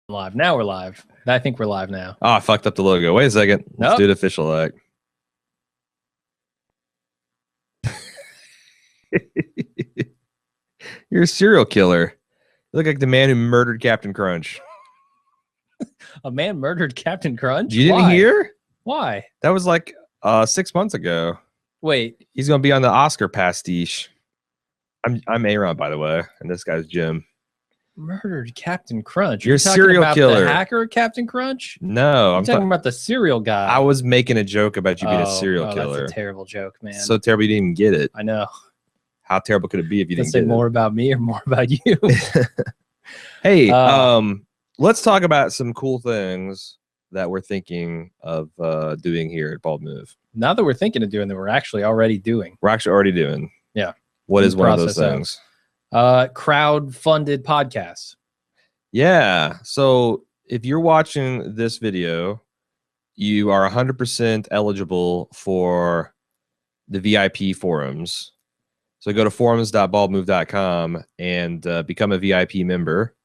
Live. Now we're live. I think we're live now. Oh, I fucked up the logo. Wait a second. Let's do the official act. You're a serial killer. You look like the man who murdered Captain Crunch. A man murdered Captain Crunch? You didn't hear? Why? That was like 6 months ago. Wait. He's going to be on the Oscar pastiche. I'm A.Ron, by the way, and this guy's Jim. Murdered Captain Crunch. You're a serial killer. The hacker Captain Crunch? No, I'm talking about the serial guy. I was making a joke about you being a serial killer. That's a terrible joke, man. So terrible you didn't even get it. I know. How terrible could it be if you didn't say get more about me or more about you? Hey, let's talk about some cool things that we're thinking of doing here at Bald Move. Not that we're thinking of doing that, we're actually already doing. We're actually already doing. Yeah. What is one of those things? Crowd-funded podcasts. Yeah. So if you're watching this video, you are 100% eligible for the VIP forums. So go to forums.baldmove.com and become a VIP member.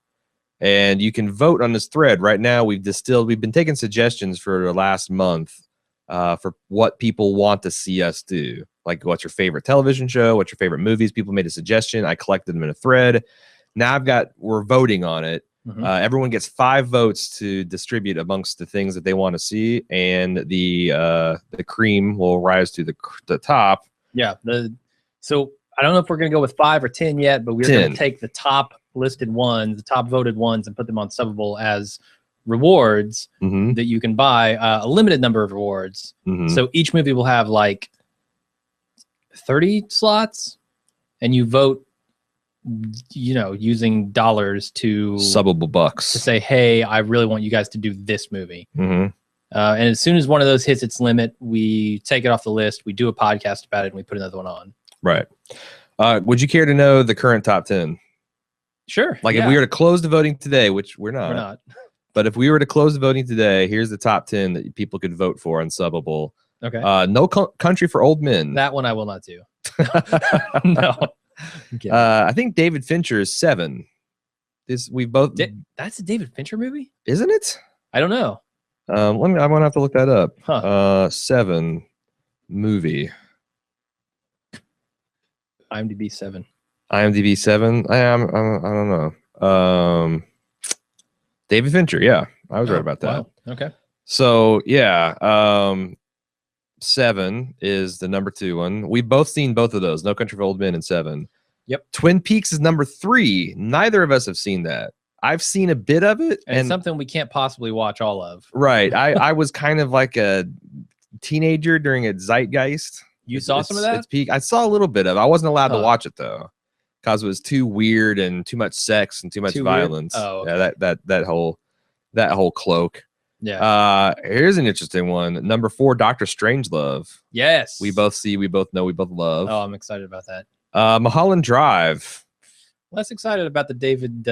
And you can vote on this thread. Right now, we've been taking suggestions for the last month for what people want to see us do. Like, what's your favorite television show? What's your favorite movies? People made a suggestion. I collected them in a thread. Now we're voting on it. Mm-hmm. Everyone gets 5 votes to distribute amongst the things that they want to see, and the cream will rise to the top. Yeah. So I don't know if we're going to go with 5 or 10 yet, but we're going to take the top listed ones, the top voted ones, and put them on Subbable as rewards that you can buy, a limited number of rewards. So each movie will have like 30 slots, and you vote, using dollars to Subbable bucks to say, hey, I really want you guys to do this movie. And as soon as one of those hits its limit, we take it off the list, we do a podcast about it, and we put another one on. Right. Would you care to know the current top 10? Sure. Like if we were to close the voting today, which we're not. We're not. But if we were to close the voting today, here's the top 10 that people could vote for on Subbable. Okay. No Country for Old Men. That one I will not do. No. I think David Fincher is 7. That's a David Fincher movie, isn't it? I don't know. I'm gonna have to look that up. Huh. 7 movie. IMDb 7. IMDb 7. I don't know. David Fincher. Yeah, I was right about that. Wow. Okay. So yeah, 7 is the number 2 one. We've both seen both of those. No Country for Old Men and 7. Yep. Twin Peaks is number 3. Neither of us have seen that. I've seen a bit of it, and something we can't possibly watch all of. Right. I was kind of like a teenager during a zeitgeist. You saw some of that? I saw a little bit of it. I wasn't allowed to watch it though, because it was too weird and too much sex and too much violence. Oh, yeah, that whole cloak. Yeah. Here's an interesting one. Number 4, Dr. Strangelove. Yes. We both see, we both know, we both love. Oh, I'm excited about that. Mulholland Drive. Less excited about the David.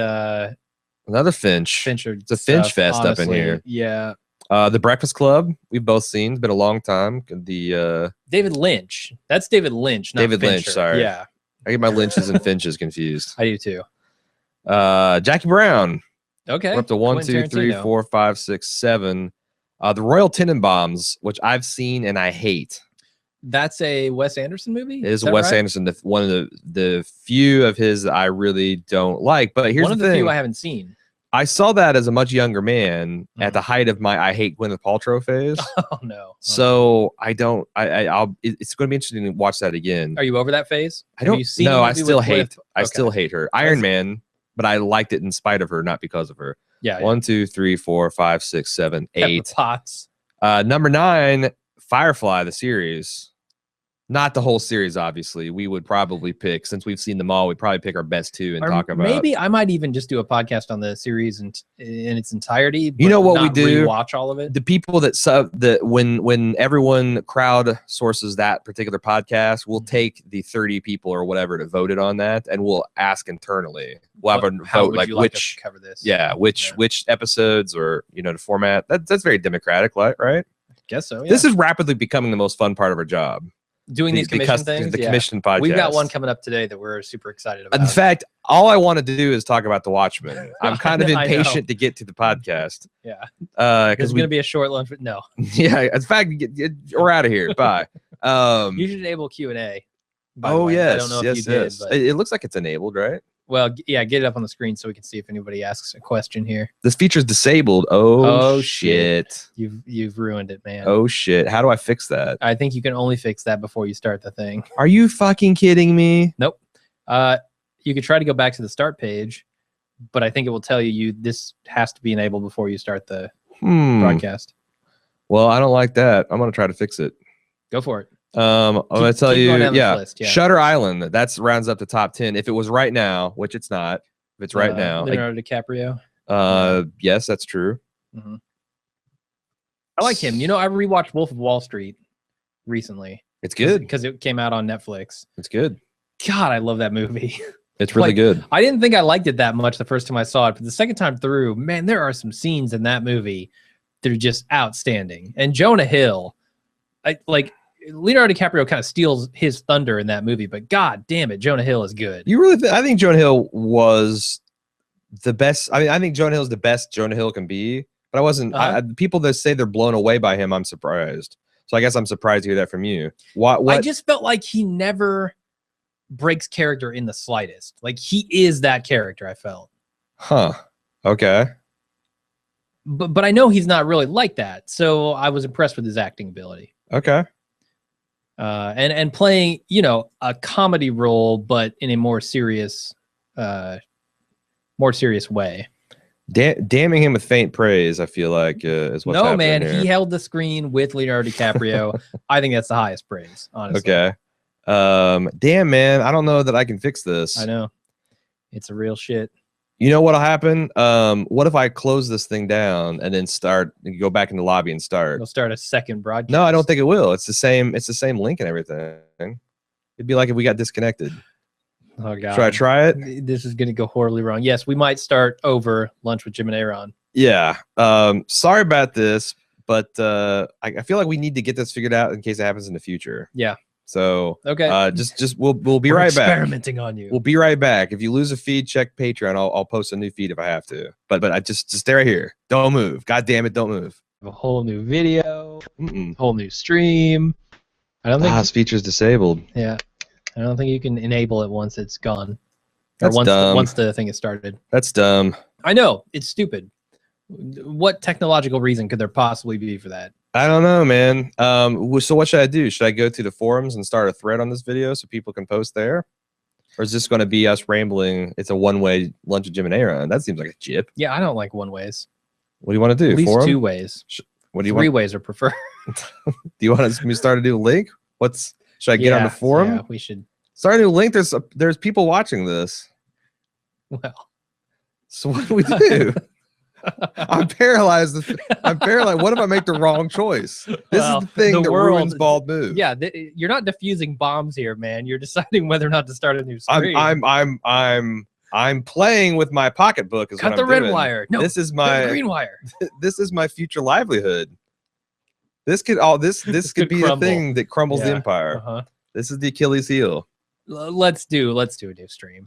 Another Fincher. It's a Finch fest honestly, up in here. Yeah. The Breakfast Club. We've both seen. It's been a long time. The David Lynch. That's David Lynch. Not David Fincher. Lynch. Sorry. Yeah. I get my Lynches and Finches confused. I do too. Jackie Brown. Okay. We're up to 1, 2, 3, 4, 5, 6, 7. The Royal Tenenbaums, which I've seen and I hate. That's a Wes Anderson movie? It is Wes Anderson, one of the few of his that I really don't like. But here's one of the thing. Few I haven't seen. I saw that as a much younger man at the height of my I hate Gwyneth Paltrow phase. Oh no! So I don't. It's going to be interesting to watch that again. Are you over that phase? I don't. No, I still hate. I still hate her. Iron Man, but I liked it in spite of her, not because of her. Yeah. 1, 2, 3, 4, 5, 6, 7, 8. Potts. Number 9, Firefly, the series. Not the whole series, obviously. We would probably pick, since we've seen them all, we'd probably pick our best 2 and talk about. Maybe I might even just do a podcast on the series in its entirety. You know what we do? Watch all of it. The people that when everyone crowd sources that particular podcast, we'll take the 30 people or whatever to vote it on that, and we'll ask internally. We'll have a vote like which cover this. Yeah, which episodes or the format. That's very democratic, right? Guess so. Yeah. This is rapidly becoming the most fun part of our job. Doing these commission things? The commission podcast. We've got one coming up today that we're super excited about. In fact, all I want to do is talk about The Watchmen. I'm kind of impatient to get to the podcast. Yeah. Because it's going to be a short lunch. No. Yeah. In fact, we're out of here. Bye. You should enable Q&A. Oh, yes. I don't know if you did. But... It looks like it's enabled, right? Well, yeah, get it up on the screen so we can see if anybody asks a question here. This feature's disabled. Oh shit. You've ruined it, man. Oh shit. How do I fix that? I think you can only fix that before you start the thing. Are you fucking kidding me? Nope. You could try to go back to the start page, but I think it will tell you this has to be enabled before you start the broadcast. Well, I don't like that. I'm gonna try to fix it. Go for it. I'm gonna tell you, yeah. Shutter Island. That's rounds up to top 10. If it was right now, which it's not. If it's right now, Leonardo DiCaprio. Yes, that's true. Mm-hmm. I like him. You know, I rewatched Wolf of Wall Street recently. It's good because it came out on Netflix. It's good. God, I love that movie. It's really good. I didn't think I liked it that much the first time I saw it, but the second time through, man, there are some scenes in that movie that are just outstanding. And Jonah Hill, Leonardo DiCaprio kind of steals his thunder in that movie, but god damn it, Jonah Hill is good. You really I think Jonah Hill was the best. I mean, I think Jonah Hill is the best Jonah Hill can be, but I wasn't. People that say they're blown away by him, I'm surprised. So I guess I'm surprised to hear that from you. What? I just felt like he never breaks character in the slightest. Like he is that character, I felt. Huh. Okay. But I know he's not really like that, so I was impressed with his acting ability. Okay. And playing, you know, a comedy role, but in a more serious way. Damning him with faint praise, I feel like, is what's happening man, here. He held the screen with Leonardo DiCaprio. I think that's the highest praise, honestly. Okay. Damn, man, I don't know that I can fix this. I know. It's a real shit. You know what'll happen? What if I close this thing down and then go back in the lobby and start? It'll start a second broadcast. No, I don't think it will. It's the same link and everything. It'd be like if we got disconnected. Oh god. Should I try it? This is gonna go horribly wrong. Yes, we might start over lunch with Jim and A.Ron. Yeah. Sorry about this, but I feel like we need to get this figured out in case it happens in the future. Yeah. So okay, just we'll be right back. Experimenting on you. We'll be right back. If you lose a feed, check Patreon. I'll post a new feed if I have to. But I just stay right here. Don't move. God damn it, don't move. A whole new video, whole new stream. I don't think this feature's disabled. Yeah, I don't think you can enable it once it's gone. That's dumb. Once the thing is started. That's dumb. I know, it's stupid. What technological reason could there possibly be for that? I don't know, man. So what should I do? Should I go to the forums and start a thread on this video so people can post there? Or is this going to be us rambling? It's a one-way lunch with Jim and A.Ron. That seems like a chip. Yeah, I don't like one ways. What do you want to do? At least Forum? 2 ways. What do you 3 ways are preferred. Do you want us to start a new link? Should I get on the forum? Yeah, we should start a new link. There's people watching this. Well, so what do we do? I'm paralyzed. I'm paralyzed. What if I make the wrong choice? This is the thing that ruins bald moves. Yeah, you're not diffusing bombs here, man. You're deciding whether or not to start a new stream. I'm playing with my pocketbook. Cut the red wire. No, this is my green wire. This is my future livelihood. This could could be the thing that crumbles the empire. This is the Achilles heel. Let's do a new stream.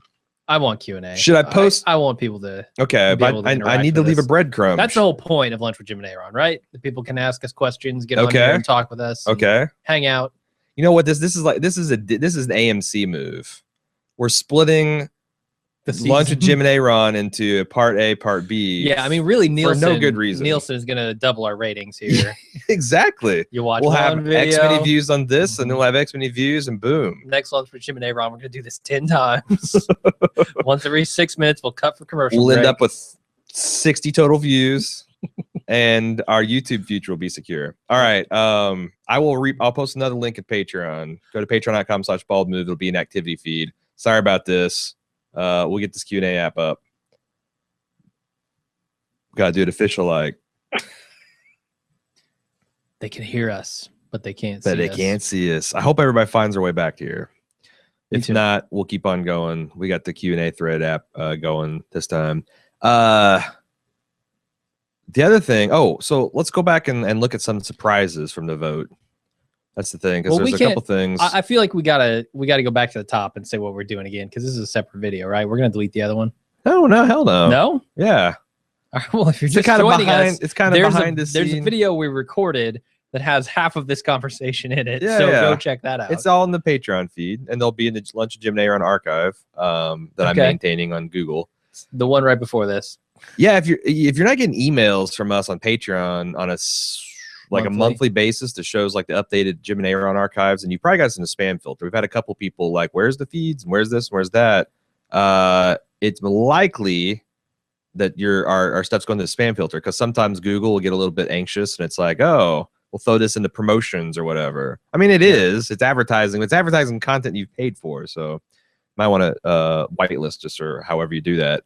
I want Q&A. Should I post? I want people to. Okay, but I need to leave a breadcrumb. That's the whole point of Lunch with Jim and A.Ron, right? The people can ask us questions, get on here and talk with us. Okay. Hang out. You know what? This is like this is an AMC move. We're splitting Lunch with Jim and A.Ron into part A, part B. Yeah, I mean, really, Nielsen. For no good reason. Nielsen is going to double our ratings here. Exactly. You watch. We'll have X many views on this, and then we'll have X many views, and boom. Next Lunch with Jim and A.Ron, we're going to do this 10 times. Once every 6 minutes, we'll cut for commercial. We'll end up with 60 total views, and our YouTube future will be secure. All right. I'll post another link at Patreon. Go to patreon.com/baldmove. It'll be an activity feed. Sorry about this. We'll get this Q&A app up. Gotta do it official like. They can hear us, but they can't see us. But they can't see us. I hope everybody finds their way back here. If not, we'll keep on going. We got the Q&A thread app going this time. The other thing, so let's go back and look at some surprises from the vote. That's the thing, because there's a couple things. I feel like we gotta go back to the top and say what we're doing again, because this is a separate video, right? We're gonna delete the other one. No, hell no. No? Yeah. Well, if you're just kind of joining behind, us, it's kind of behind the there's scene. a video we recorded that has half of this conversation in it. Yeah, so go check that out. It's all in the Patreon feed, and they'll be in the Lunch of Jim A.Ron archive that I'm maintaining on Google. The one right before this. Yeah, if you're not getting emails from us on Patreon on a monthly basis that shows like the updated Jim and A.Ron archives, and you probably got us in a spam filter. We've had a couple people like, where's the feeds and where's this and where's that? It's likely that our stuff's going to the spam filter, because sometimes Google will get a little bit anxious and it's like, oh, we'll throw this into promotions or whatever. I mean, it's advertising. It's advertising content you've paid for, so might want to whitelist us or however you do that.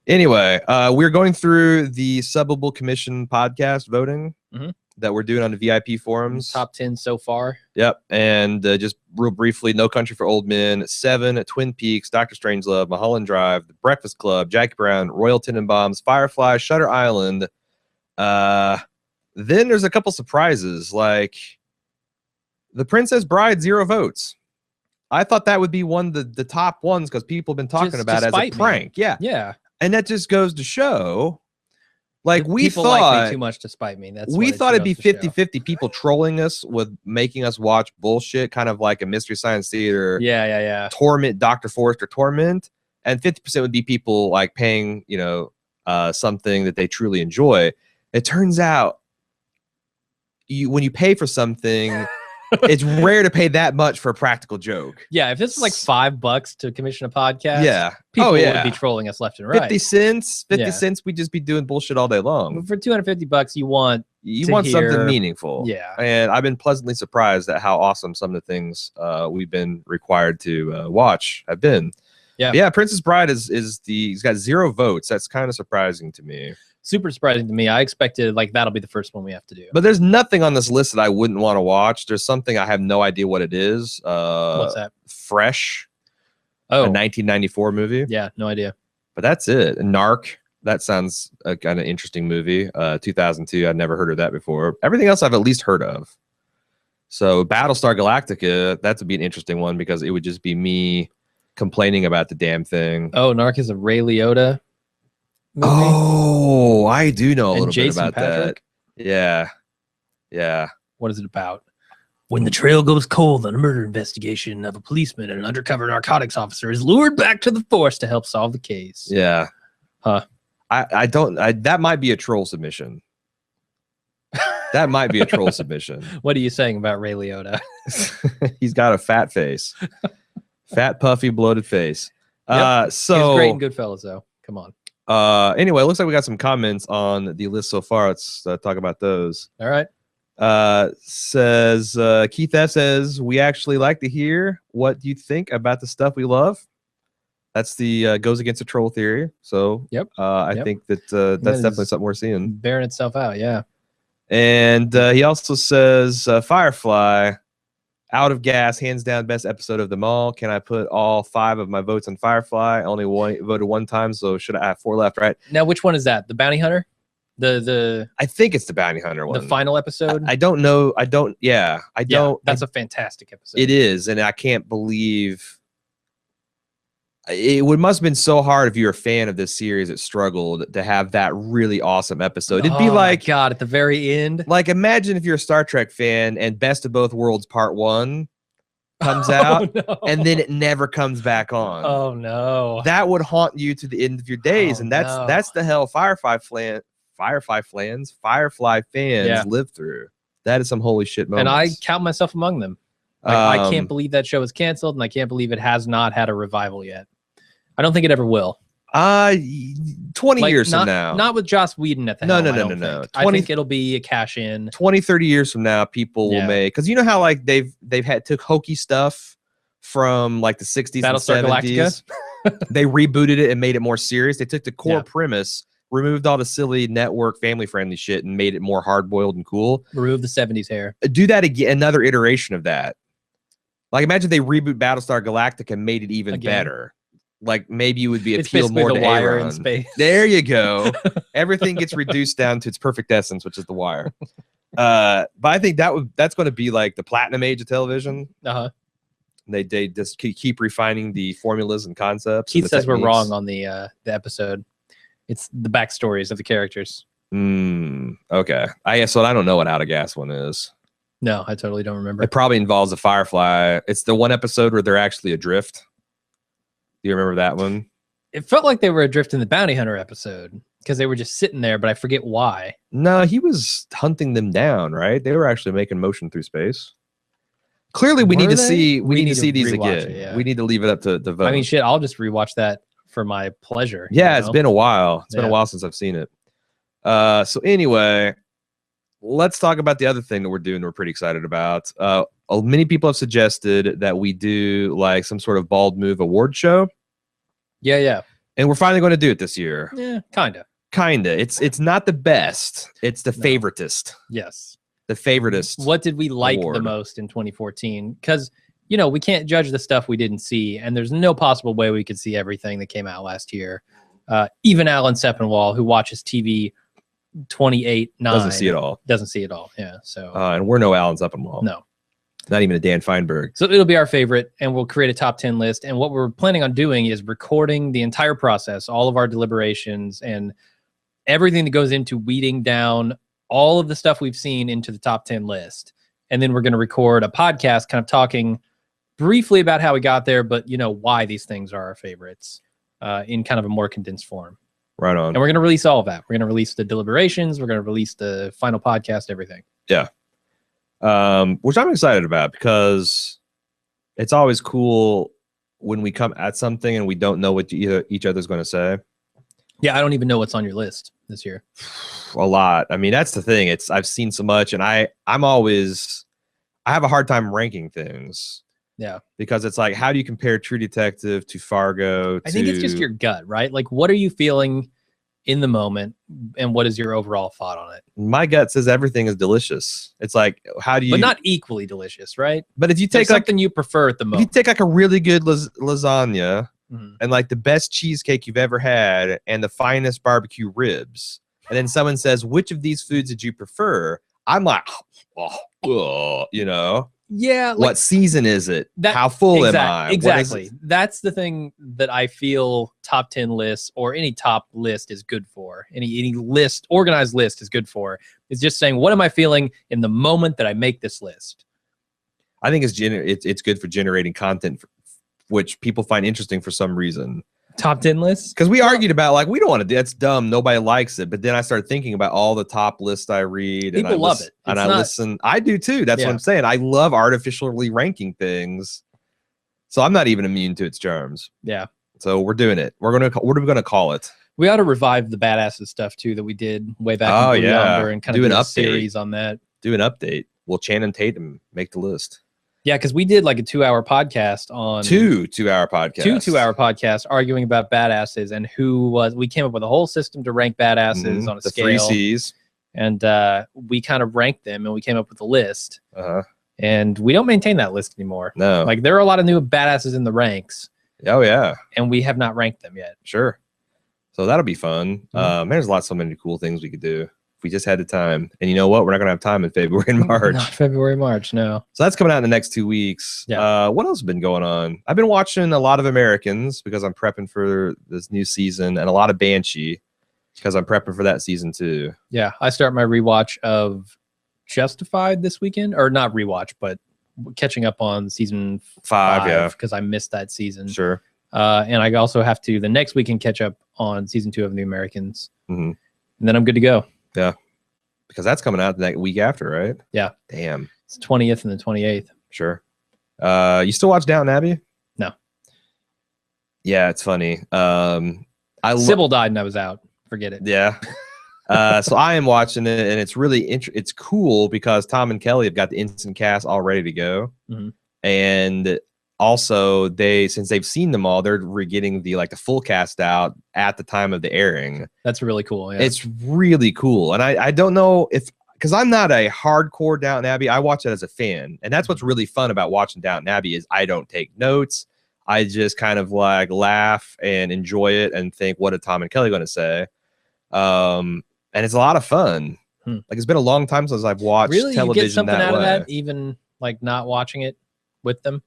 Anyway, we're going through the Subbable Commission podcast voting that we're doing on the VIP forums. Top 10 so far. Yep. And just real briefly, No Country for Old Men, Seven, Twin Peaks, Dr. Strangelove, Mulholland Drive, The Breakfast Club, Jackie Brown, Royal Tenenbaums, Firefly, Shutter Island. Then there's a couple surprises, like The Princess Bride, 0 votes. I thought that would be one of the top ones, because people have been talking about it as a prank. Yeah. Yeah. And that just goes to show, like, people like me too much to spite me. We thought it'd be 50-50 people trolling us with making us watch bullshit, kind of like a Mystery Science Theater. Yeah. Torment, Dr. Forrester Torment. And 50% would be people like paying, something that they truly enjoy. It turns out when you pay for something, it's rare to pay that much for a practical joke. Yeah, if this is like $5 to commission a podcast, people would be trolling us left and right. 50 cents, we'd just be doing bullshit all day long. But for $250, you want something meaningful. Yeah. And I've been pleasantly surprised at how awesome some of the things we've been required to watch have been. Yeah, Princess Bride he's got 0 votes. That's kind of surprising to me. Super surprising to me. I expected like that'll be the first one we have to do. But there's nothing on this list that I wouldn't want to watch. There's something I have no idea what it is. What's that? Fresh. Oh, a 1994 movie. Yeah, no idea. But that's it. Narc. That sounds a kind of interesting movie. 2002. I'd never heard of that before. Everything else I've at least heard of. So Battlestar Galactica, that would be an interesting one, because it would just be me complaining about the damn thing. Oh, Narc is a Ray Liotta movie? Oh, I do know a little bit about Patrick? that. Yeah. What is it about? When the trail goes cold on a murder investigation of a policeman and an undercover narcotics officer is lured back to the force to help solve the case. Yeah. Huh. That might be a troll submission. That might be a troll submission. What are you saying about Ray Liotta? He's got a fat face. Fat, puffy, bloated face. Yep. So he's great in Goodfellas, though. Come on. Anyway, it looks like we got some comments on the list so far. Let's talk about those. All right. Says Keith F says, we actually like to hear what you think about the stuff we love. That's the goes against the troll theory. So I think that that's definitely something we're seeing. Bearing itself out, yeah. And he also says Firefly, out of gas, hands down best episode of them all. Can I put all 5 of my votes on Firefly? I only voted 1 time, so should I have 4 left, right? Now, which one is that? The Bounty Hunter? I think it's the Bounty Hunter one. The final episode? I don't know. That's a fantastic episode. It is, and I can't believe it must have been so hard if you're a fan of this series that struggled to have that really awesome episode. It'd be like, God, at the very end. Like, imagine if you're a Star Trek fan and Best of Both Worlds Part 1 comes out, and then it never comes back on. Oh no. That would haunt you to the end of your days. And that's the hell Firefly fans live through. That is some holy shit moments. And I count myself among them. I can't believe that show was canceled, and I can't believe it has not had a revival yet. I don't think it ever will. 20 years from now. Not with Joss Whedon at the helm. No. I think it'll be a cash in. 20, 30 years from now, people will make, because you know how like they've took hokey stuff from like the 60s and 70s. They rebooted it and made it more serious. They took the core premise, removed all the silly network family friendly shit, and made it more hard boiled and cool. Remove the 70s hair. Do that again, another iteration of that. Like imagine they reboot Battlestar Galactica and made it even better. Like maybe you would be appealed more to The Wire in A-Ron. space. There you go. Everything gets reduced down to its perfect essence, which is The Wire. But I think that's going to be like the platinum age of television. They just keep refining the formulas and concepts. Keith says we're wrong on the episode. It's the backstories of the characters. Okay. I guess I don't know what Out of Gas one is. No, I totally don't remember. It probably involves a Firefly. It's the one episode where they're actually adrift. Do you remember that one? It felt like they were adrift in the Bounty Hunter episode because they were just sitting there, but I forget why. No, he was hunting them down, right? They were actually making motion through space. Clearly, we need to see these again. We need to leave it up to vote. I mean, shit, I'll just rewatch that for my pleasure. Yeah, it's been a while. It's been a while since I've seen it. So anyway, let's talk about the other thing that we're doing. We're pretty excited about. Many people have suggested that we do like some sort of bald move award show. Yeah. And we're finally going to do it this year. Yeah, kinda. It's not the best. It's the favoritist. Yes. The favoritist. What did we like the most in 2014? Because, you know, we can't judge the stuff we didn't see, and there's no possible way we could see everything that came out last year. Even Alan Sepinwall, who watches TV 28/9, doesn't see it all. Yeah. So and we're no Alan Sepinwall. No. Not even a Dan Feinberg. So it'll be our favorite, and we'll create a top 10 list. And what we're planning on doing is recording the entire process, all of our deliberations, and everything that goes into weeding down all of the stuff we've seen into the top 10 list. And then we're going to record a podcast kind of talking briefly about how we got there, but, you know, why these things are our favorites in kind of a more condensed form. Right on. And we're going to release all of that. We're going to release the deliberations. We're going to release the final podcast, everything. Yeah. Which I'm excited about because it's always cool when we come at something and we don't know what each other's going to say. Yeah, I don't even know what's on your list this year. A lot. I mean, that's the thing. I've seen so much, and I have a hard time ranking things. Yeah, because it's like, how do you compare True Detective to Fargo? I think it's just your gut, right? Like, what are you feeling in the moment, and what is your overall thought on it? My gut says everything is delicious. It's like, how do you? But not equally delicious, right? But if you take something you prefer at the moment, if you take like a really good lasagna and like the best cheesecake you've ever had and the finest barbecue ribs, and then someone says, which of these foods did you prefer? I'm like, you know. Yeah. Like, what season is it? How full am I? Exactly. That's the thing that I feel top 10 lists or any top list is good for. Any list, organized list is good for. It's just saying, what am I feeling in the moment that I make this list? I think it's good for generating content, which people find interesting for some reason. Top 10 lists? Because we argued about, like, we don't want to do that's dumb. Nobody likes it. But then I started thinking about all the top lists I read. People love it. And I listen. I do too. That's what I'm saying. I love artificially ranking things. So I'm not even immune to its charms. Yeah. So we're doing it. What are we gonna call it? We ought to revive the badasses stuff too that we did way back in November and kind of do a series on that. Do an update. Will Channing Tatum make the list? Yeah, because we did like a 2-hour podcast on two-hour podcast. 2-hour podcasts arguing about badasses and we came up with a whole system to rank badasses on a scale. The 3 C's. And we kind of ranked them and we came up with a list. And we don't maintain that list anymore. No. Like there are a lot of new badasses in the ranks. Oh yeah. And we have not ranked them yet. Sure. So that'll be fun. There's so many cool things we could do. We just had the time, and you know what? We're not gonna have time in February and March. Not February, March, no. So that's coming out in the next 2 weeks. Yeah. What else has been going on? I've been watching a lot of Americans because I'm prepping for this new season, and a lot of Banshee because I'm prepping for that season too. Yeah, I start my rewatch of Justified this weekend, or not rewatch, but catching up on season 5. Yeah, because I missed that season. Sure. And I also have to the next weekend catch up on season 2 of The Americans, and then I'm good to go. Yeah, because that's coming out the week after, right? Yeah. Damn. It's 20th and the 28th. Sure. You still watch Downton Abbey? No. Yeah, it's funny. Sybil died and I was out. Forget it. Yeah. So I am watching it, and it's really it's cool because Tom and Kelly have got the instant cast all ready to go, and also since they've seen them all, they're getting the full cast out at the time of the airing. That's really cool. Yeah. It's really cool, and I don't know because I'm not a hardcore Downton Abbey. I watch it as a fan, and that's what's really fun about watching Downton Abbey is I don't take notes. I just kind of laugh and enjoy it and think, what are Tom and Kelly going to say? And it's a lot of fun. Like it's been a long time since I've watched television you get something out of that, way. even like not watching it with them?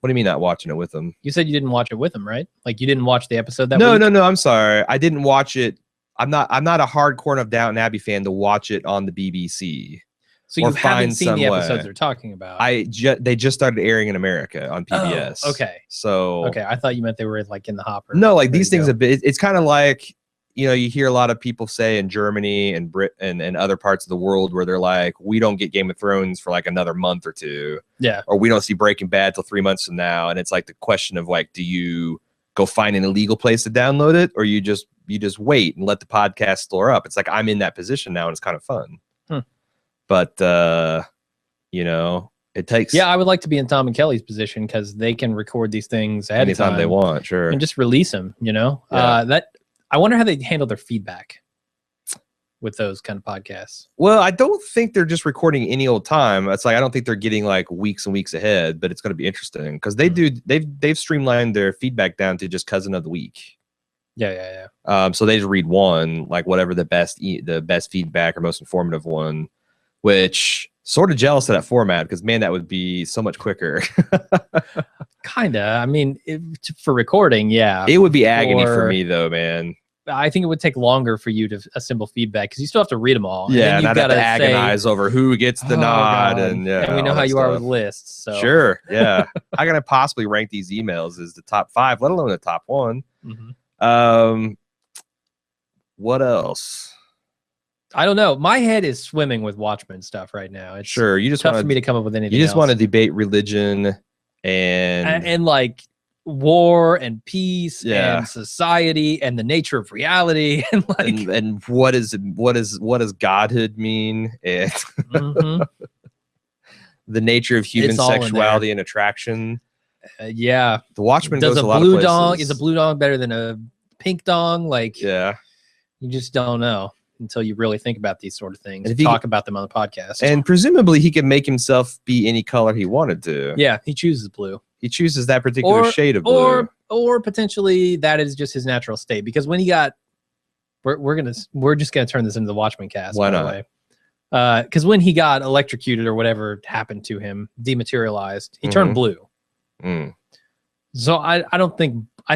What do you mean not watching it with them? You said you didn't watch it with them, right? Like you didn't watch the episode that week? No, I'm sorry. I didn't watch it. I'm not a hardcore enough Downton Abbey fan to watch it on the BBC. So you haven't seen the episodes they're talking about? They just started airing in America on PBS. Oh, okay. So okay, I thought you meant they were like in the hopper. No, like these things it's kind of like, you know, you hear a lot of people say in Germany and Britain and other parts of the world where they're like, we don't get Game of Thrones for like another month or two. Yeah. Or we don't see Breaking Bad till 3 months from now. And it's like the question of like, do you go find an illegal place to download it, or you just wait and let the podcast store up? It's like I'm in that position now and it's kind of fun. But you know, it takes I would like to be in Tom and Kelly's position because they can record these things ahead anytime of time they want, sure. And just release them, you know? That I wonder how they handle their feedback with those kind of podcasts. Well, I don't think they're just recording any old time. It's like I don't think they're getting like weeks and weeks ahead, but it's going to be interesting because they've streamlined their feedback down to just cousin of the week. Yeah. So they just read one, like whatever the best feedback or most informative one, which sort of jealous of that format because man, that would be so much quicker. Kinda. I mean, for recording, yeah. It would be agony for me though, man. I think it would take longer for you to assemble feedback because you still have to read them all. Yeah, and I'd have to agonize over who gets the nod, God. and we know how you are with lists. So. Sure, yeah. How can I possibly rank these emails as the top 5, let alone the top 1? What else? I don't know. My head is swimming with Watchmen stuff right now. It's sure. You just tough for me to come up with anything. You just want to debate religion and like war and peace and society and the nature of reality and like and what does godhood mean and the nature of human sexuality and attraction. The Watchmen goes a lot of places. Is a blue dong better than a pink dong? Like you just don't know until you really think about these sort of things and talk about them on the podcast. And presumably he can make himself be any color he wanted to. Yeah, he chooses blue. He chooses that particular shade of blue. Or potentially that is just his natural state. Because when he got we're just gonna turn this into the Watchmen cast. Why not? Because when he got electrocuted or whatever happened to him, dematerialized, he turned blue. So I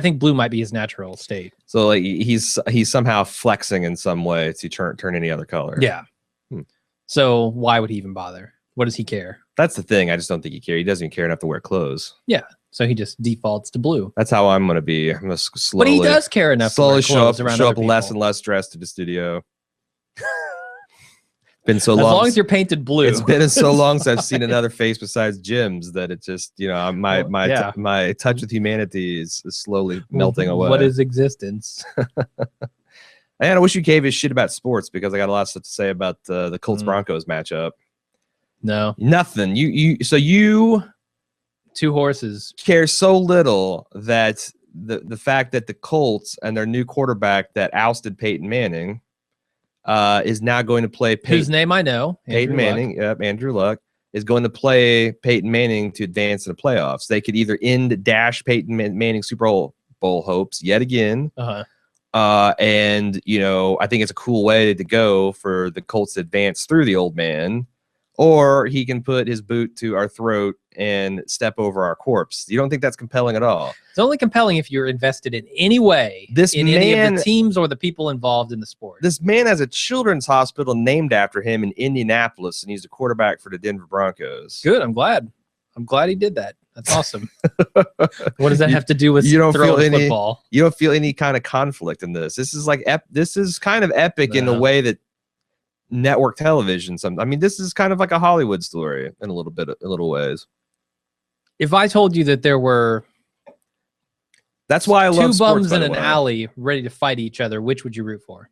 think blue might be his natural state. So like he's somehow flexing in some way to turn any other color. Yeah. So why would he even bother? What does he care? That's the thing. I just don't think he cares. He doesn't even care enough to wear clothes. Yeah. So he just defaults to blue. That's how I'm going to be. I'm going to slowly. But he does care enough slowly to wear clothes show up less and less dressed to the studio. Been so long. As long as you're painted blue. It's been so long since I've seen another face besides Jim's that it just, you know, my touch with humanity is slowly melting away. What is existence? And I wish you gave a shit about sports because I got a lot of stuff to say about the Colts Broncos matchup. No, nothing. You 2 horses care so little that the fact that the Colts and their new quarterback that ousted Peyton Manning is now going to play whose name I know. Peyton Manning. Yep, Andrew Luck is going to play Peyton Manning to advance in the playoffs. They could either dash Peyton Manning Super Bowl hopes yet again. And you know, I think it's a cool way to go for the Colts to advance through the old man, or he can put his boot to our throat and step over our corpse. You don't think that's compelling at all? It's only compelling if you're invested in any way any of the teams or the people involved in the sport. This man has a children's hospital named after him in Indianapolis, and he's the quarterback for the Denver Broncos. Good. I'm glad he did that. That's awesome. What does that have to do with football? You don't feel any kind of conflict in this. This is like this is kind of epic in the way that network television. I mean, this is kind of like a Hollywood story in a little ways. If I told you that there were, that's why I love 2 bums in an alley ready to fight each other, which would you root for?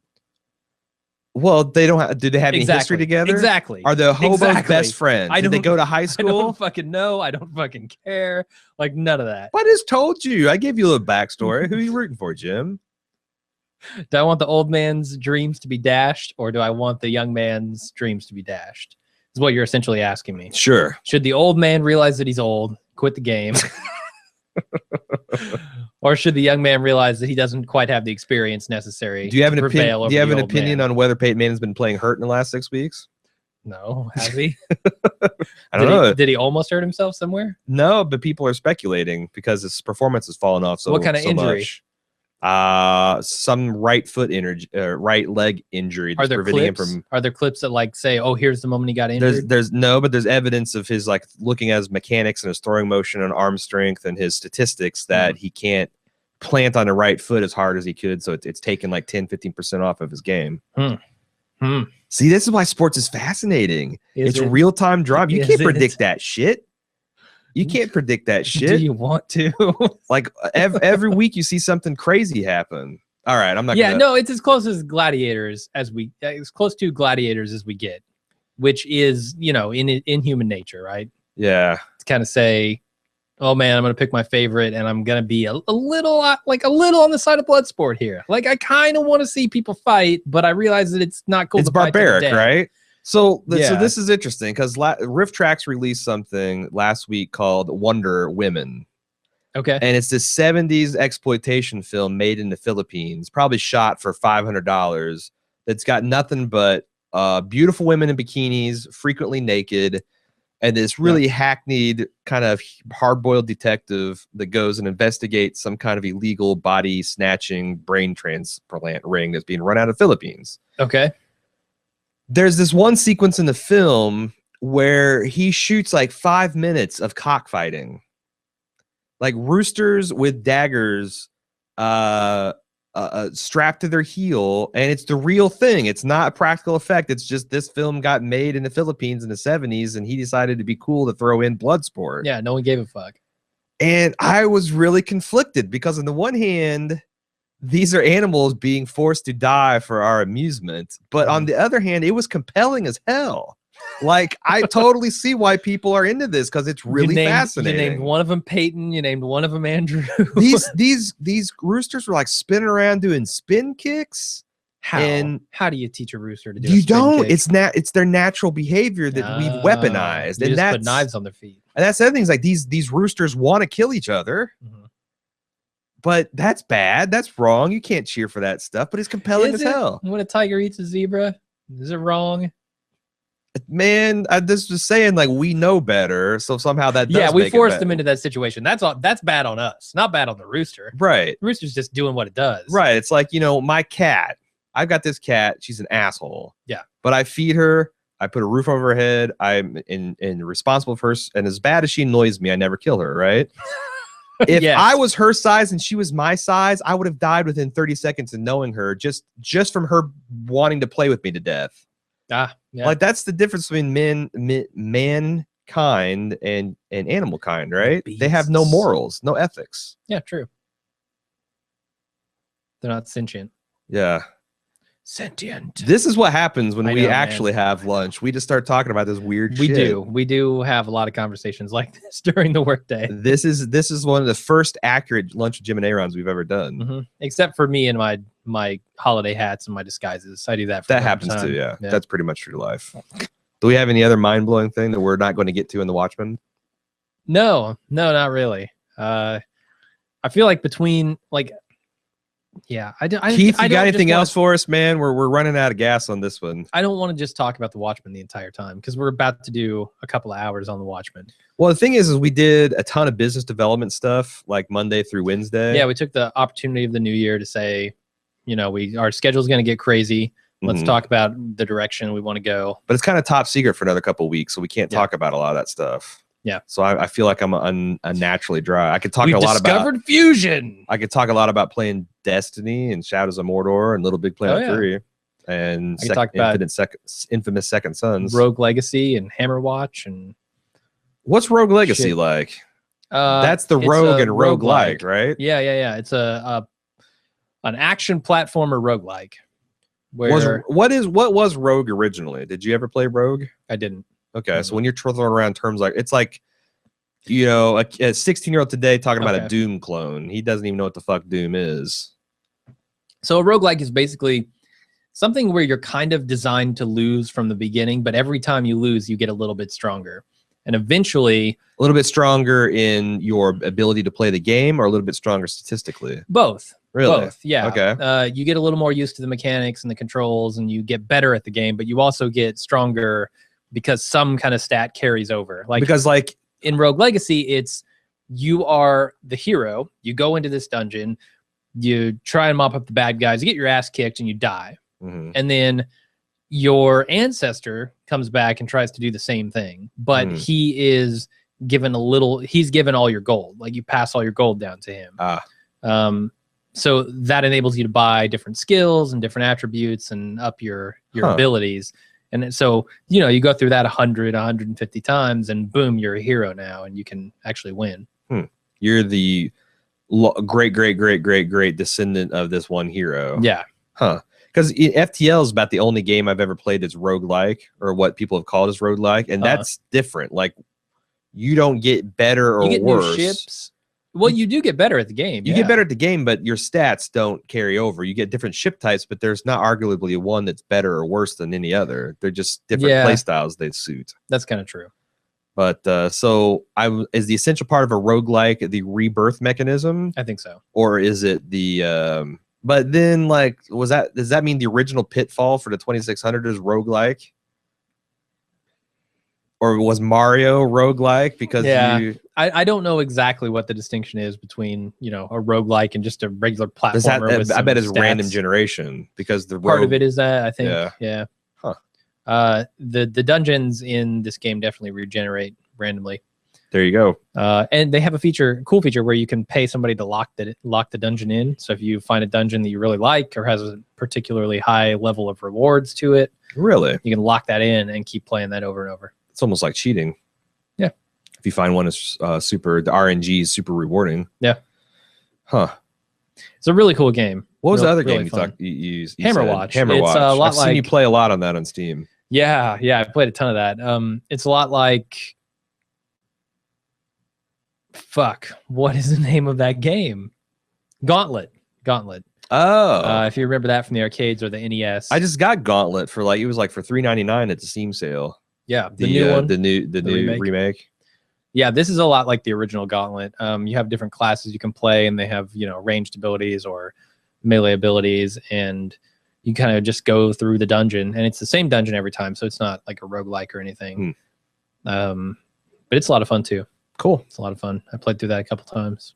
Well, they don't have. Do they have any history together? Exactly. Are the hobos best friends? Did they go to high school? I don't fucking know. I don't fucking care. Like none of that. I just told you. I gave you a little backstory. Who are you rooting for, Jim? Do I want the old man's dreams to be dashed, or do I want the young man's dreams to be dashed? Is what you're essentially asking me. Sure. Should the old man realize that he's old, quit the game, Or should the young man realize that he doesn't quite have the experience necessary? Do you have an opinion? Do you have an opinion on whether Peyton Manning's been playing hurt in the last 6 weeks? No, has he? I don't know. Did he almost hurt himself somewhere? No, but people are speculating because his performance has fallen off so. What kind of injury? Some right foot injury, right leg injury. Are there clips? Are there clips that like say, "Oh, here's the moment he got injured"? But there's evidence of his like looking at his mechanics and his throwing motion and arm strength and his statistics that he can't plant on the right foot as hard as he could. So it's taken like 10-15% off of his game. See, this is why sports is fascinating. It's real-time drama. You can't predict that shit. You can't predict that shit. Do you want to? Like every week you see something crazy happen. All right, I'm not gonna... no, it's as close as gladiators as we get, which is, you know, in human nature, right? Yeah. To kind of say, oh man, I'm gonna pick my favorite and I'm gonna be a little on the side of Bloodsport here. Like I kind of want to see people fight, but I realize that it's not cool. It's barbaric, right? So this is interesting because Riff Tracks released something last week called Wonder Women. Okay. And it's this 70s exploitation film made in the Philippines, probably shot for $500. That's got nothing but beautiful women in bikinis, frequently naked, and this really hackneyed kind of hard-boiled detective that goes and investigates some kind of illegal body snatching brain transplant ring that's being run out of the Philippines. Okay. There's this one sequence in the film where he shoots like 5 minutes of cockfighting, like roosters with daggers strapped to their heel, and it's the real thing. It's not a practical effect. It's just this film got made in the Philippines in the 70s, and he decided to be cool to throw in Bloodsport. Yeah, no one gave a fuck. And I was really conflicted because on the one hand, these are animals being forced to die for our amusement. But on the other hand, it was compelling as hell. Like, I totally see why people are into this because it's really fascinating. You named one of them Peyton. You named one of them Andrew. these roosters were like spinning around doing spin kicks. How do you teach a rooster to do? You don't. Kick? It's their natural behavior that we've weaponized. And just put knives on their feet. And that's the other thing. Is like these roosters want to kill each other. But that's bad. That's wrong. You can't cheer for that stuff. But it's compelling as hell. When a tiger eats a zebra, is it wrong? Man, I just was saying, like, we know better. So somehow that does we forced them into that situation. That's bad on us, not bad on the rooster. Right. The rooster's just doing what it does. Right. It's like, you know, my cat. I've got this cat. She's an asshole. Yeah. But I feed her. I put a roof over her head. I'm responsible for her. And as bad as she annoys me, I never kill her. Right. If I was her size and she was my size, I would have died within 30 seconds of knowing her, just from her wanting to play with me to death. Like that's the difference between mankind and animal kind, right? They have no morals, no ethics. Yeah, true. They're not sentient. Yeah. Sentient. This is what happens when we actually have lunch. We just start talking about this weird shit. We do have a lot of conversations like this during the workday. This is one of the first accurate lunch with Jim and A.Ron's we've ever done. Except for me and my holiday hats and my disguises. I do that. That happens too. Yeah, that's pretty much true life. Do we have any other mind-blowing thing that we're not going to get to in the Watchmen? No, not really. I feel like between like. Yeah, Keith, you got anything else for us, man? We're running out of gas on this one. I don't want to just talk about the Watchmen the entire time because we're about to do a couple of hours on the Watchmen. Well, the thing is we did a ton of business development stuff like Monday through Wednesday. Yeah, we took the opportunity of the new year to say, you know, our schedule's going to get crazy. Let's talk about the direction we want to go. But it's kind of top secret for another couple of weeks, so we can't talk about a lot of that stuff. Yeah. So I feel like I'm unnaturally dry. I could talk a lot about discovered fusion. I could talk a lot about playing Destiny and Shadows of Mordor and Little Big Planet 3 and infamous Second Sons, Rogue Legacy and Hammerwatch and what's Rogue Legacy like? That's the Rogue and Roguelike, right? Yeah. It's an action platformer roguelike. What was Rogue originally? Did you ever play Rogue? I didn't. Okay, so when you're throwing around terms like it's like, you know, a 16-year-old today talking about a Doom clone. He doesn't even know what the fuck Doom is. So a roguelike is basically something where you're kind of designed to lose from the beginning, but every time you lose, you get a little bit stronger. and eventually a little bit stronger in your ability to play the game, or a little bit stronger statistically? both. Really? Both, yeah. Okay. You get a little more used to the mechanics and the controls, and you get better at the game, but you also get stronger because some kind of stat carries over. Like, because like in Rogue Legacy, it's you are the hero. You go into this dungeon, you try and mop up the bad guys, you get your ass kicked, and you die. And then your ancestor comes back and tries to do the same thing, but he is given he's given all your gold. Like, you pass all your gold down to him. So that enables you to buy different skills and different attributes and up your abilities. And so, you go through that 100, 150 times, and boom, you're a hero now, and you can actually win. You're the great descendant of this one hero. Yeah. Because FTL is about the only game I've ever played that's roguelike, or what people have called as roguelike, and that's different. Like, you don't get better or you get worse. New ships. Well, you do get better at the game. You get better at the game, but your stats don't carry over. You get different ship types, but there's not arguably one that's better or worse than any other. They're just different play styles they suit. That's kind of true. But so is the essential part of a roguelike the rebirth mechanism? I think so. Or is it the but then, like, does that mean the original Pitfall for the 2600 is roguelike? Or was Mario roguelike? Because I don't know exactly what the distinction is between, a roguelike and just a regular platformer. I bet it's random generation, because the part of it is that, I think. Yeah. The dungeons in this game definitely regenerate randomly. There you go. And they have a cool feature where you can pay somebody to lock the dungeon in. So if you find a dungeon that you really like or has a particularly high level of rewards to it, really, you can lock that in and keep playing that over and over. It's almost like cheating. Yeah. If you find one that's the RNG is super rewarding. Yeah. It's a really cool game. What was the other game you used? Hammerwatch. Hammerwatch. I've seen you play a lot on that on Steam. Yeah, I played a ton of that. It's a lot like, what is the name of that game? Gauntlet. Oh. If you remember that from the arcades or the NES. I just got Gauntlet for it was like for $3.99 at the Steam sale. Yeah, the new one, the new remake. Yeah, this is a lot like the original Gauntlet. You have different classes you can play, and they have ranged abilities or melee abilities, and you kind of just go through the dungeon, and it's the same dungeon every time, so it's not like a roguelike or anything. But it's a lot of fun too. Cool. It's a lot of fun. I played through that a couple times.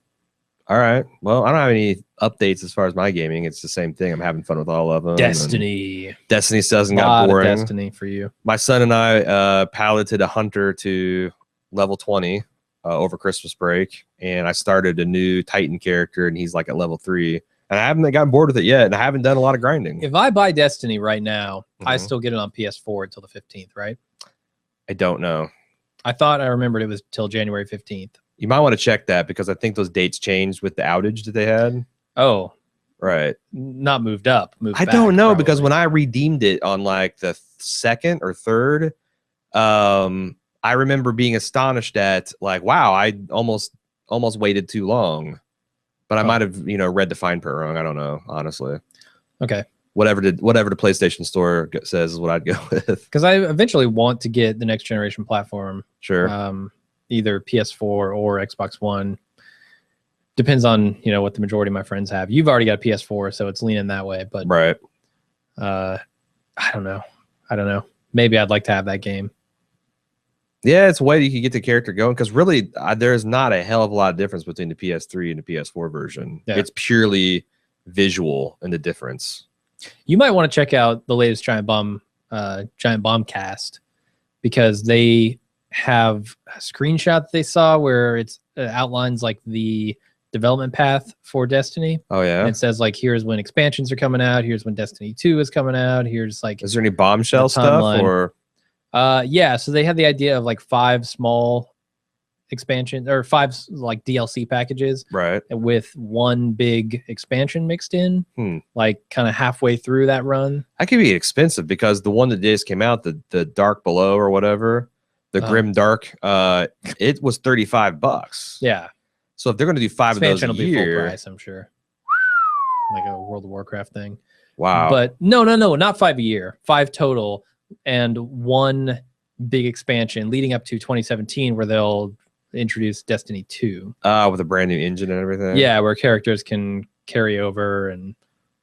All right. Well, I don't have any updates as far as my gaming. It's the same thing. I'm having fun with all of them. Destiny doesn't got boring. Destiny for you. My son and I piloted a hunter to level 20 over Christmas break, and I started a new Titan character, and he's like at level 3. And I haven't gotten bored with it yet, and I haven't done a lot of grinding. If I buy Destiny right now, I still get it on PS4 until the 15th, right? I don't know. I remembered it was till January 15th. You might want to check that, because I think those dates changed with the outage that they had. Oh, right. Not moved up. I don't know, because when I redeemed it on like the 2nd or 3rd, I remember being astonished at like, wow, I almost waited too long. But I might have, read the fine print wrong. I don't know, honestly. Okay. Whatever the PlayStation Store says is what I'd go with. Because I eventually want to get the next generation platform. Sure. Either PS4 or Xbox One. Depends on what the majority of my friends have. You've already got a PS4, so it's leaning that way. But right. I don't know. Maybe I'd like to have that game. Yeah, it's a way you can get the character going, because really there's not a hell of a lot of difference between the PS3 and the PS4 version. Yeah. It's purely visual in the difference. You might want to check out the latest Giant Bomb cast, because they have a screenshot that they saw where it's outlines like the development path for Destiny. Oh yeah. And it says like, here's when expansions are coming out. Here's when Destiny 2 is coming out. Here's like, is there any bombshell stuff or? Yeah. So they had the idea of like 5 small expansion or 5 like DLC packages, right? With one big expansion mixed in, like kind of halfway through that run. That could be expensive, because the one that just came out, the Dark Below or whatever, the Grim Dark, it was $35. Yeah. So if they're going to do 5 expansion of those a will be year, full price, I'm sure. Like a World of Warcraft thing. Wow. But no, not 5 a year. 5 total, and one big expansion leading up to 2017 where they'll introduce Destiny 2. With a brand new engine and everything. Yeah, where characters can carry over and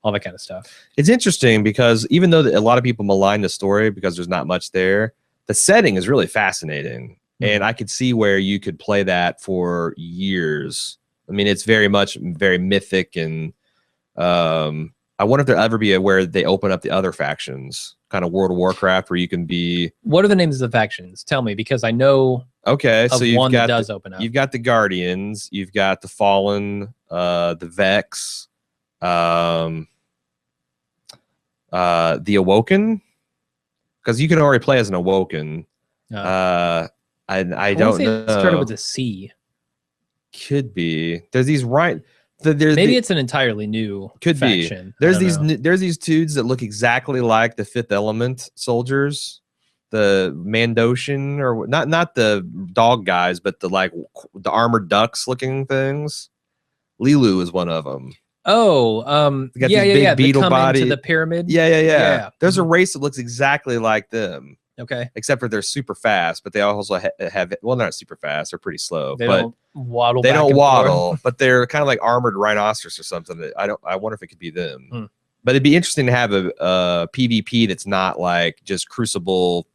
all that kind of stuff. It's interesting because even though a lot of people malign the story because there's not much there, the setting is really fascinating. And I could see where you could play that for years. I mean, it's very mythic, and I wonder if there'll ever be where they open up the other factions, kind of World of Warcraft, where you can be. What are the names of the factions? Tell me, because I know. Okay, so you've one got that does open up. You've got the Guardians, you've got the Fallen, the Vex, the Awoken, because you can already play as an Awoken. I don't know. It started with a C. Could be. There's these maybe it's an entirely new faction. There's these dudes that look exactly like the Fifth Element soldiers, the Mandoshan, or not the dog guys, but the armored ducks looking things. Lilu is one of them. Oh, big beetle body to the pyramid. Yeah. There's a race that looks exactly like them. Okay. Except for they're super fast, but they also have well, they're not super fast. They're pretty slow. They don't waddle. They don't waddle, but they're kind of like armored rhinoceros or something. I wonder if it could be them. But it'd be interesting to have a PvP that's not like just Crucible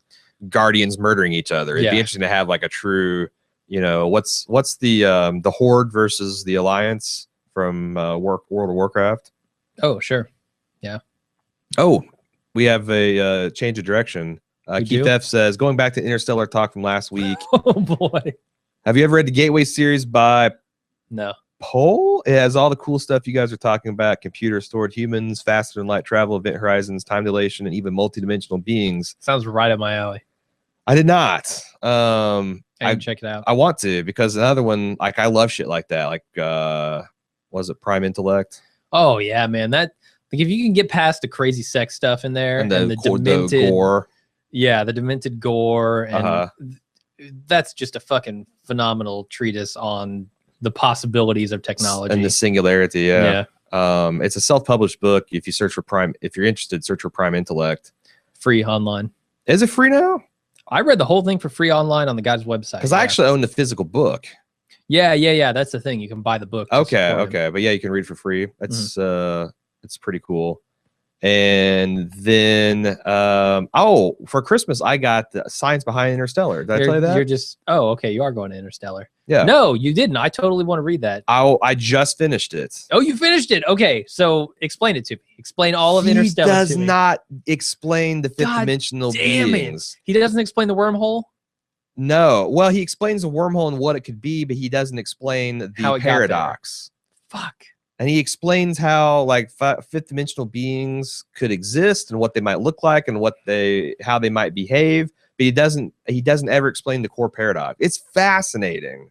Guardians murdering each other. It'd be interesting to have like a true, what's the Horde versus the Alliance from World of Warcraft. Oh, sure. Yeah. Oh, we have a change of direction. Keith F says, going back to Interstellar talk from last week. Oh boy. Have you ever read the Gateway series by Pohl? It has all the cool stuff you guys are talking about: computer stored humans, faster than light travel, event horizons, time dilation, and even multidimensional beings. Sounds right up my alley. I did not. I check it out. I want to, because another one, like, I love shit like that. Like, was it Prime Intellect? Oh yeah, man. If you can get past the crazy sex stuff in there and the demented gore. Yeah, the demented gore, and that's just a fucking phenomenal treatise on the possibilities of technology and the singularity. Yeah. It's a self-published book. If you search for if you're interested, search for Prime Intellect. Free online. Is it free now? I read the whole thing for free online on the guy's website. Because I actually own the physical book. Yeah. That's the thing. You can buy the book. Okay. But yeah, you can read for free. That's it's pretty cool. And then for Christmas I got the Science Behind Interstellar. Did I tell you that? You're just okay, you are going to Interstellar. Yeah. No, you didn't. I totally want to read that. I just finished it. Oh, you finished it. Okay, so explain it to me. Explain all of Interstellar. He does not explain the fifth dimensional beings. He doesn't explain the wormhole? No. Well, he explains the wormhole and what it could be, but he doesn't explain the paradox. Fuck. And he explains how like fifth dimensional beings could exist and what they might look like and how they might behave, but he doesn't ever explain the core paradox. It's fascinating.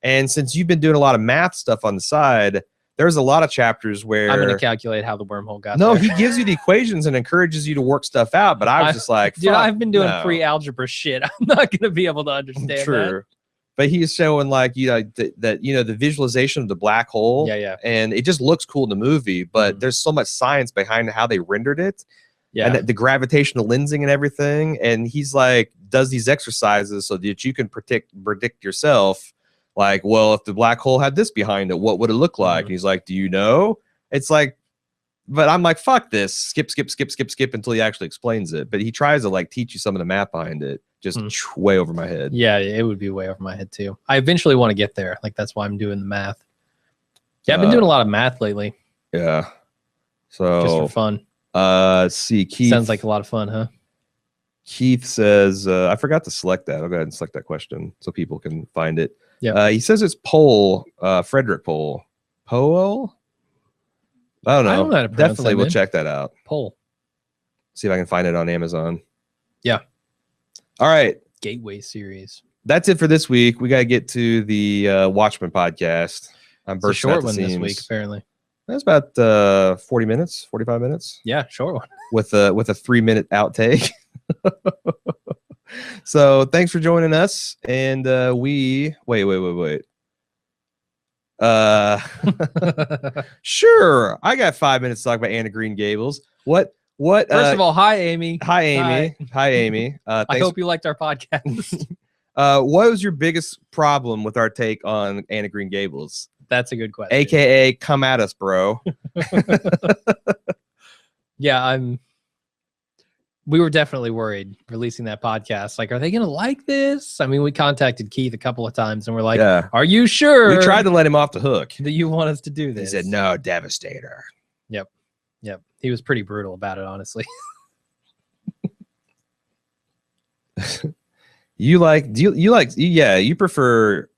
And since you've been doing a lot of math stuff on the side, there's a lot of chapters where I'm going to calculate how the wormhole got there. No, he gives you the equations and encourages you to work stuff out, but I was just like, dude, I've been doing pre-algebra shit. I'm not going to be able to understand that. But he's showing like, that the visualization of the black hole. Yeah. And it just looks cool in the movie, but there's so much science behind how they rendered it. Yeah. And the gravitational lensing and everything. And he's like, does these exercises so that you can predict yourself. Like, well, if the black hole had this behind it, what would it look like? And he's like, do you know? It's like, but I'm like, fuck this. Skip until he actually explains it. But he tries to like teach you some of the math behind it. Just way over my head. Yeah, it would be way over my head too. I eventually want to get there. Like, that's why I'm doing the math. Yeah, I've been doing a lot of math lately. Yeah. So just for fun. Let's see. Keith sounds like a lot of fun, huh? Keith says, I forgot to select that. I'll go ahead and select that question so people can find it. Yeah. He says it's Pohl, Frederick Pohl. Pohl? I don't know. I don't know how to pronounce Definitely that, we'll man. check that out. Pohl. See if I can find it on Amazon. Yeah. All right. Gateway series. That's it for this week. We got to get to the Watchmen podcast. I'm bursting short out the one seams. this week, apparently. That's about 40 minutes, 45 minutes. Yeah, short one. With a 3-minute outtake. So thanks for joining us. And we wait. Sure. I got 5 minutes to talk about Anne of Green Gables. What What? First of all, hi, Amy. Hi, Amy. Hi, Amy. I hope you liked our podcast. What was your biggest problem with our take on Anne of Green Gables? That's a good question. AKA, come at us, bro. Yeah, we were definitely worried releasing that podcast. Like, are they going to like this? I mean, we contacted Keith a couple of times and we're like, are you sure? We tried to let him off the hook. That you want us to do this? He said, no, Devastator. Yep. He was pretty brutal about it, honestly. You prefer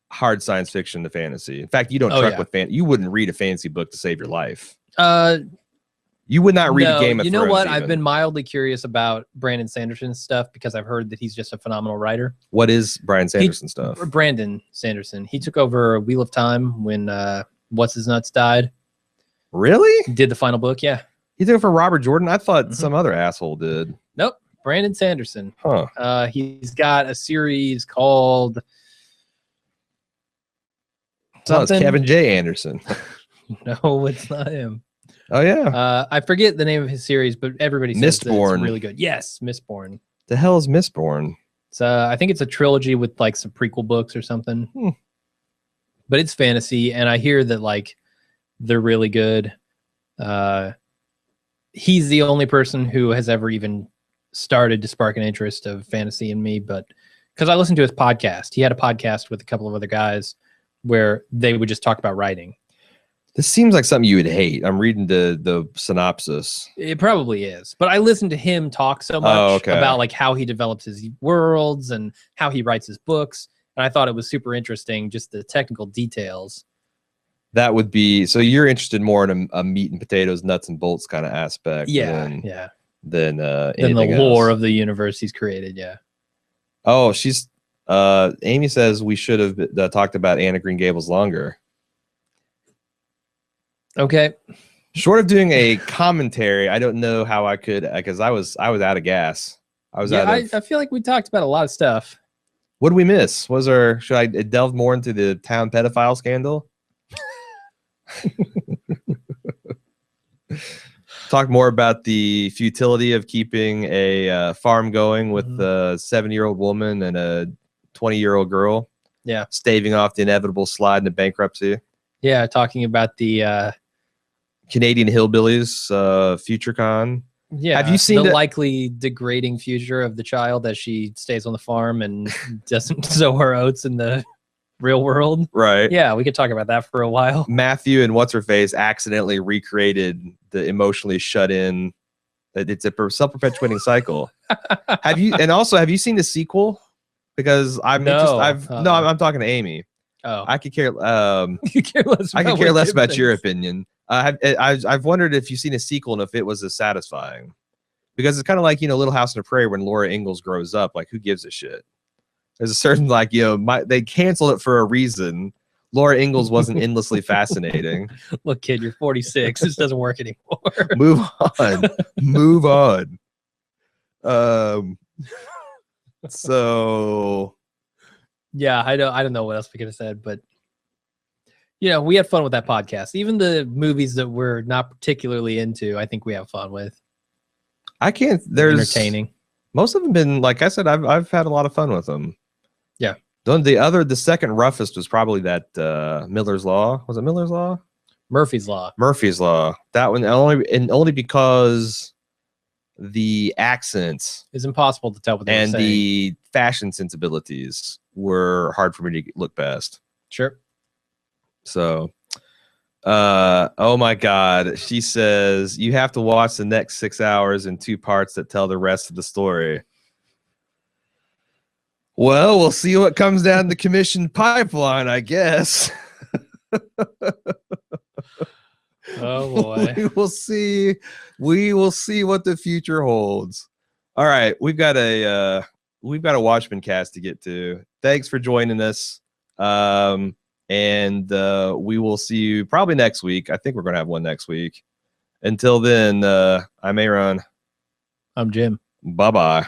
hard science fiction to fantasy. In fact, you don't truck with you wouldn't read a fantasy book to save your life. You would not read a Game of Thrones. You know what? Even. I've been mildly curious about Brandon Sanderson's stuff because I've heard that he's just a phenomenal writer. What is Brandon Sanderson's stuff? Brandon Sanderson. He took over Wheel of Time when What's His Nuts died. Really? He did the final book, yeah. He took it for Robert Jordan? I thought some other asshole did. Nope. Brandon Sanderson. Huh. He's got a series called something. Oh, it's Kevin J. Anderson. No, it's not him. Oh, yeah. I forget the name of his series, but everybody says Mistborn. It's really good. Yes, Mistborn. The hell is Mistborn? So I think it's a trilogy with like some prequel books or something. But it's fantasy, and I hear that like they're really good. He's the only person who has ever even started to spark an interest of fantasy in me, but because I listened to his podcast. He had a podcast with a couple of other guys where they would just talk about writing. This seems like something you would hate. I'm reading the synopsis. It probably is, but I listened to him talk so much about like how he develops his worlds and how he writes his books, and I thought it was super interesting, just the technical details. That would be, so you're interested more in a meat and potatoes, nuts and bolts kind of aspect. Than the lore of the universe he's created. Yeah. Oh, Amy says we should have talked about Anne of Green Gables longer. Okay. Short of doing a commentary, I don't know how I could, because I was out of gas. I feel like we talked about a lot of stuff. What did we miss? Should I delve more into the town pedophile scandal? Talk more about the futility of keeping a farm going with a 70-year-old woman and a 20-year-old girl. Yeah. Staving off the inevitable slide into bankruptcy. Yeah, talking about the Canadian Hillbillies future con. Yeah. Have you seen the likely degrading future of the child as she stays on the farm and doesn't sow her oats in the real world? Right. Yeah, we could talk about that for a while. Matthew and what's-her-face accidentally recreated the emotionally shut in. It's a self-perpetuating cycle. Have you seen the sequel? Because I'm talking to Amy. Oh, I could care. you care less. I could care less about your opinion. I've wondered if you've seen a sequel and if it was as satisfying. Because it's kind of like, Little House on the Prairie when Laura Ingalls grows up. Like, who gives a shit? There's a certain they canceled it for a reason. Laura Ingalls wasn't endlessly fascinating. Look, kid, you're 46. This doesn't work anymore. Move on. Move on. So yeah, I don't know what else we could have said, but we had fun with that podcast. Even the movies that we're not particularly into, I think we have fun with. There's entertaining. Most of them been, like I said, I've had a lot of fun with them. Yeah. The second roughest was probably that Miller's Law. Was it Miller's Law? Murphy's Law. Murphy's Law. That one only because the accents is impossible to tell what they're saying. And the fashion sensibilities were hard for me to look past. Sure. So, oh my God. She says, you have to watch the next 6 hours in 2 parts that tell the rest of the story. Well, we'll see what comes down the commission pipeline, I guess. Oh boy. We will see. We will see what the future holds. All right, we've got a Watchmen cast to get to. Thanks for joining us. And we will see you probably next week. I think we're going to have one next week. Until then, I'm A.Ron. I'm Jim. Bye-bye.